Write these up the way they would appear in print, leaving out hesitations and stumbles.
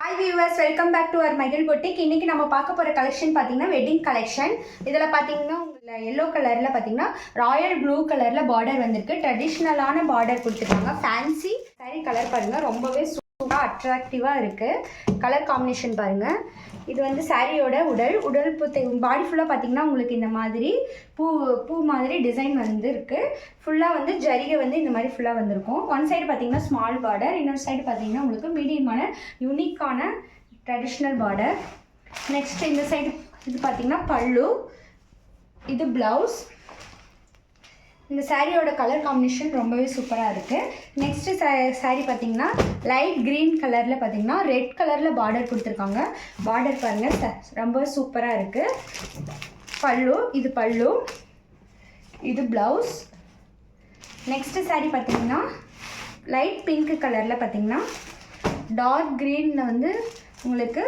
Hi viewers, welcome back to our மகிழ் boutique. இன்றைக்கி நம்ம பார்க்க போகிற கலெக்ஷன் பார்த்தீங்கன்னா வெட்டிங் கலெக்ஷன். இதில் பார்த்தீங்கன்னா உங்களை எல்லோ கலரில் பார்த்தீங்கன்னா ராயல் ப்ளூ கலரில் பார்டர் வந்திருக்கு. ட்ரெடிஷ்னலான பார்டர் கொடுத்துருக்காங்க. ஃபேன்சி சாரி கலர் பாருங்கள், ரொம்பவே சூப்பராக அட்ராக்டிவாக இருக்குது. கலர் காம்பினேஷன் பாருங்கள். இது வந்து சாரியோட உடல் பாடி ஃபுல்லாக பார்த்தீங்கன்னா உங்களுக்கு இந்த மாதிரி பூ மாதிரி டிசைன் வந்து இருக்குது. ஃபுல்லாக வந்து ஜரிகை வந்து இந்த மாதிரி ஃபுல்லாக வந்திருக்கும். ஒன் சைடு பார்த்தீங்கன்னா ஸ்மால் பார்டர், இன்னொரு சைடு பார்த்தீங்கன்னா உங்களுக்கு மீடியமான யூனிக்கான ட்ரெடிஷ்னல் பார்டர். நெக்ஸ்ட் இந்த சைடு இது பார்த்தீங்கன்னா பல்லு, இது ப்ளவுஸ். இந்த சாரியோட கலர் காம்பினேஷன் ரொம்பவே சூப்பராக இருக்குது. நெக்ஸ்ட்டு சாரீ பார்த்திங்கன்னா லைட் க்ரீன் கலரில் பார்த்திங்கன்னா ரெட் கலரில் பார்டர் கொடுத்துருக்காங்க. பார்டர் பாருங்கள், ரொம்ப சூப்பராக இருக்குது. பல்லு, இது பல்லு, இது ப்ளவுஸ். நெக்ஸ்ட்டு சாரீ பார்த்திங்கன்னா லைட் பிங்க் கலரில் பார்த்திங்கன்னா டார்க் க்ரீனில் வந்து உங்களுக்கு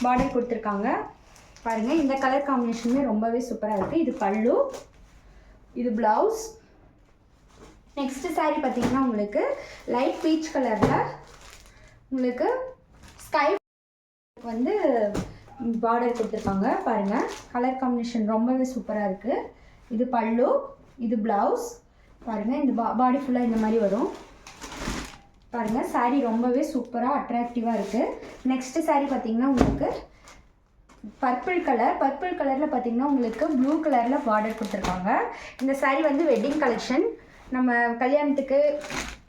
பார்டர் கொடுத்துருக்காங்க. பாருங்கள், இந்த கலர் காம்பினேஷனுமே ரொம்பவே சூப்பராக இருக்குது. இது பல்லு, இது ப்ளவுஸ். நெக்ஸ்ட்டு சாரீ பார்த்தீங்கன்னா உங்களுக்கு லைட் பீச் கலரில் உங்களுக்கு ஸ்கை வந்து பார்டர் கொடுத்துருக்காங்க. பாருங்கள், கலர் காம்பினேஷன் ரொம்பவே சூப்பராக இருக்குது. இது பல்லு, இது ப்ளவுஸ். பாருங்கள், இந்த பாடி ஃபுல்லாக இந்த மாதிரி வரும். பாருங்கள், சாரீ ரொம்பவே சூப்பராக அட்ராக்டிவாக இருக்குது. நெக்ஸ்ட்டு சாரீ பார்த்தீங்கன்னா உங்களுக்கு பர்பிள் கலரில் பார்த்தீங்கன்னா உங்களுக்கு ப்ளூ கலரில் பார்டர் கொடுத்துருக்காங்க. இந்த சாரீ வந்து வெட்டிங் கலெக்ஷன். நம்ம கல்யாணத்துக்கு,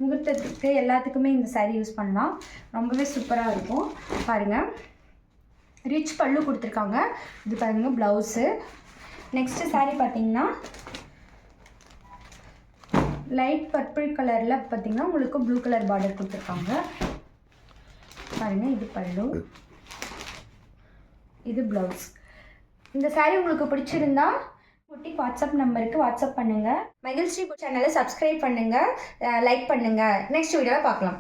முகூர்த்தத்துக்கு எல்லாத்துக்குமே இந்த சாரீ யூஸ் பண்ணலாம். ரொம்பவே சூப்பராக இருக்கும். பாருங்கள், ரிச் பல்லு கொடுத்துருக்காங்க. இது பாருங்கள் ப்ளவுஸு. நெக்ஸ்ட்டு சாரீ பார்த்தீங்கன்னா லைட் பர்பிள் கலரில் பார்த்தீங்கன்னா உங்களுக்கு ப்ளூ கலர் பார்டர் கொடுத்துருக்காங்க. பாருங்கள், இது பல்லு, இது ப்ளவுஸ். இந்த சாரீ உங்களுக்கு பிடிச்சிருந்தா பொட்டிக் வாட்ஸ்அப் நம்பருக்கு வாட்ஸ்அப் பண்ணுங்கள். மகிழ்ச்சி சேனலை சப்ஸ்கிரைப் பண்ணுங்கள், லைக் பண்ணுங்கள். நெக்ஸ்ட் வீடியோவில் பார்க்கலாம்.